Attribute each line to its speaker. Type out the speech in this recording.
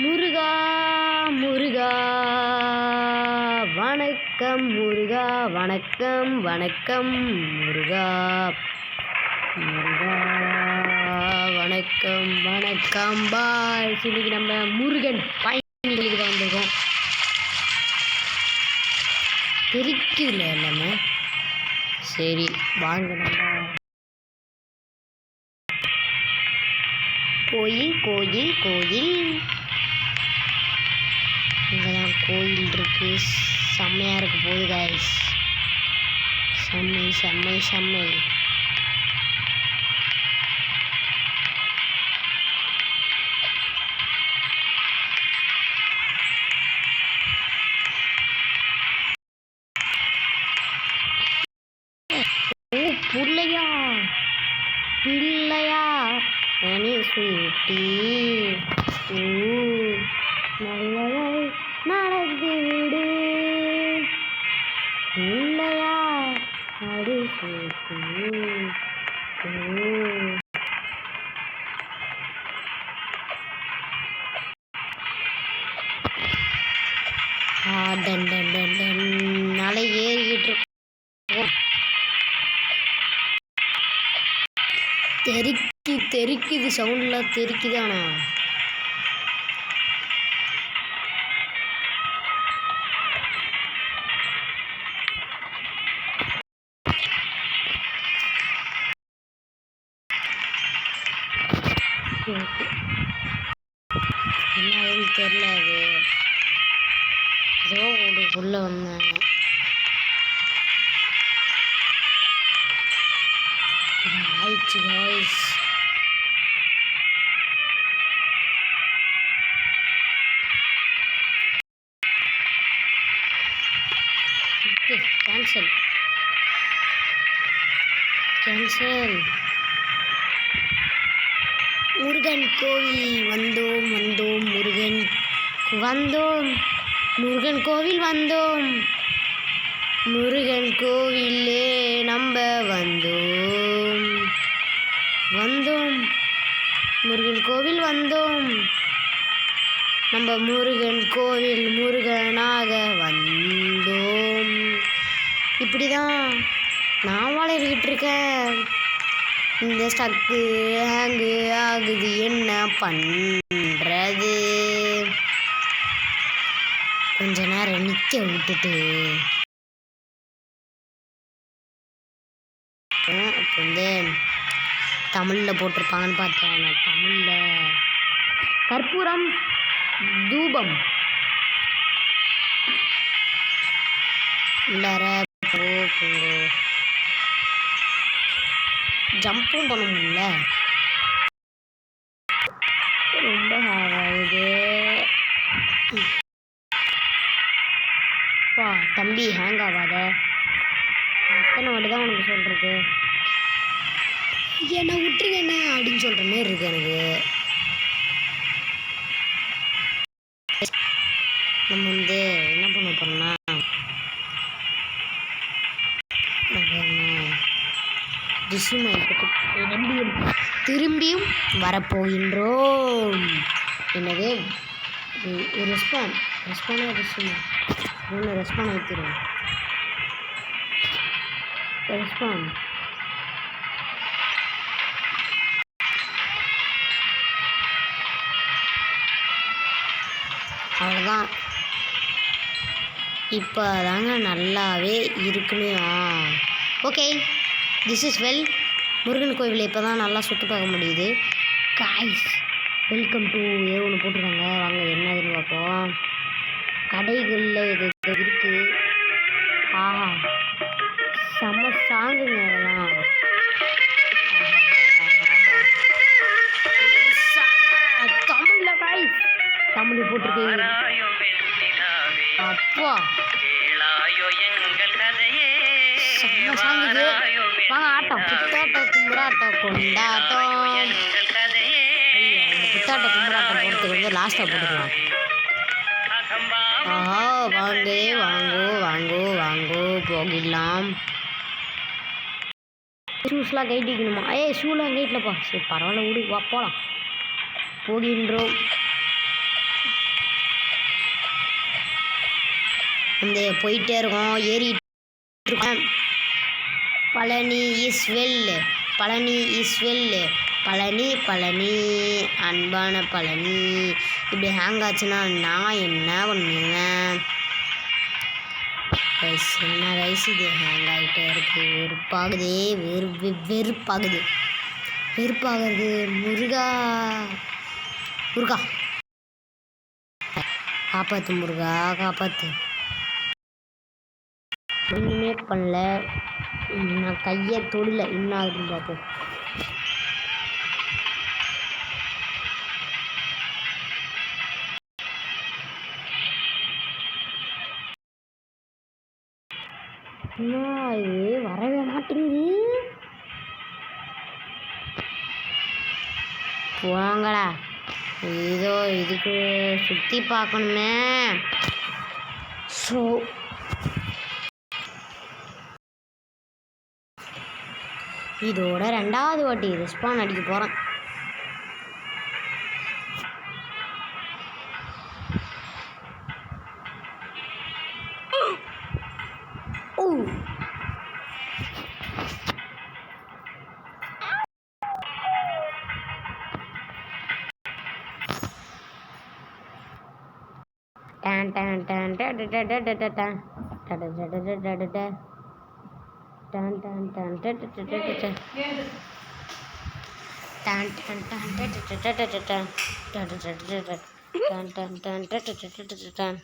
Speaker 1: முருகா முருகா வணக்கம் முருகா வணக்கம் வணக்கம் முருகா முருகா வணக்கம் வணக்கம் பாய். இன்னைக்கு நம்ம முருகன் பயணிகளுக்கு தான் வந்திருக்கோம். தெரிக்குதுல எல்லாமே. சரி வாங்க நம்ம கோயில் கோயில் கோயில் இங்கதான் கோயில் இருக்கு. செம்மையா இருக்கு போது காய்ஸ். செம்மை செம்மை செம்மை. பிள்ளையா பிள்ளையா மணி சுட்டி நல்லதை நடந்து விடு பிள்ளையா அடி சுட்டி டன் டன் டன் டன் மலை ஏறிக்கிட்டு இருக்கோம். தெரிக்குது சவுண்ட்லாம் தெரிக்குதானா? என்னன்னு தெரியல. அது ஏதோ உள்ள வந்தேன். ஆயிடுச்சு காய்ஸ். Cancel cancel. முருகன் கோவில் வந்தோம் வந்தோம் முருகன் வந்தோம் முருகன் கோவில் வந்தோம் முருகன் கோவிலே நம்ம வந்தோம் வந்தோம் முருகன் கோவில் வந்தோம் நம்ம முருகன் கோவில் முருகனாக வந்தோம். இப்படி தான் நான் வளர்கிட்டு இருக்கேன். இந்த ஸ்டக்கு ஹேங்கு ஆகுது, என்ன பண்ணுறது? கொஞ்ச நேரம் நிற்க விட்டுட்டு இப்போ வந்து தமிழில் போட்டிருப்பாங்கன்னு பார்த்தேன். நான் தமிழில் கற்பூரம் தூபம் உள்ளார ஜம்பும் பண்ண முடியல. ரொம்ப ஆகுது பா. தம்பி ஹேங் ஆகாத. எத்தனை வாட்டி தான் உனக்கு சொல்கிறது? என்னை விட்டுருங்க என்ன அப்படின்னு சொல்கிற மாரி இருக்கு எனக்கு. நம்ம வந்து என்ன பண்ண போறோம்னா திரும்பியும் வரப்போகின்றோம். எனவே ரெஸ்பான் வைக்கிறோம். ரெஸ்பான் அவ்வளோதான். இப்போ தாங்க நல்லாவே இருக்குமே. Okay, this is well. Murugan கோவிலில் இப்போ தான் நல்லா சுற்றி பார்க்க முடியுது காய்ஸ். வெல்கம் டு ஏதோ ஒன்று போட்டிருக்காங்க. வாங்க என்ன எதுன்னு பார்ப்போம். கடைகளில் இது இருக்குது. ஆஹா செம்ம சாங்குங்க அதெல்லாம். தமிழில் காய்ஸ். தமிழ் போட்டிருக்கு. அப்பா சாங்குது. வாங்க ஆட்டம் புத்தாட்டம் கும்பராட்டம் கொண்டாட்டம். புத்தாட்டம் கும்பராட்டம் போகிறதுக்கு வந்து லாஸ்ட்டாக போட்டுக்கலாம். வாங்கோ வாங்கோ வாங்கோ வாங்கோ போகிடலாம். ஷூஸ்லாம் கைட்டிக்கணுமா? ஷூலாம் கைட்லப்பா. சரி பரவாயில்ல விடு, வா போகலாம். போகின்றோம் அந்த போயிட்டே இருக்கோம், ஏறிட்டு இருக்கோம். Palani is well, Palani is well, Palani Palani அன்பான பழனி. இப்படி ஹேங் ஆச்சுன்னா நான் என்ன பண்ணுவேன்? என்ன வயசு இது ஹேங் ஆகிட்டே இருக்கு, வெறுப்பாகுதே, வெறுப்பாகுது. முருகா முருகா காப்பாற்று, முருகா காப்பாற்று. ஒன்றுமே பண்ணல, நான் கையை தொடல, என்ன ஆகுதுன்னு பார்ப்போம். என்ன இது வரவே மாட்டேங்குது? போங்கடா, ஏதோ இதுக்கு சுற்றி பார்க்கணுமே. ஸோ இதோட 2வது வாட்டி ரெஸ்பான் அடிக்க போகிறேன். டான் டான் டான் டான் டான் டான் டான் டான் டான் டான் டான் டான் டான்.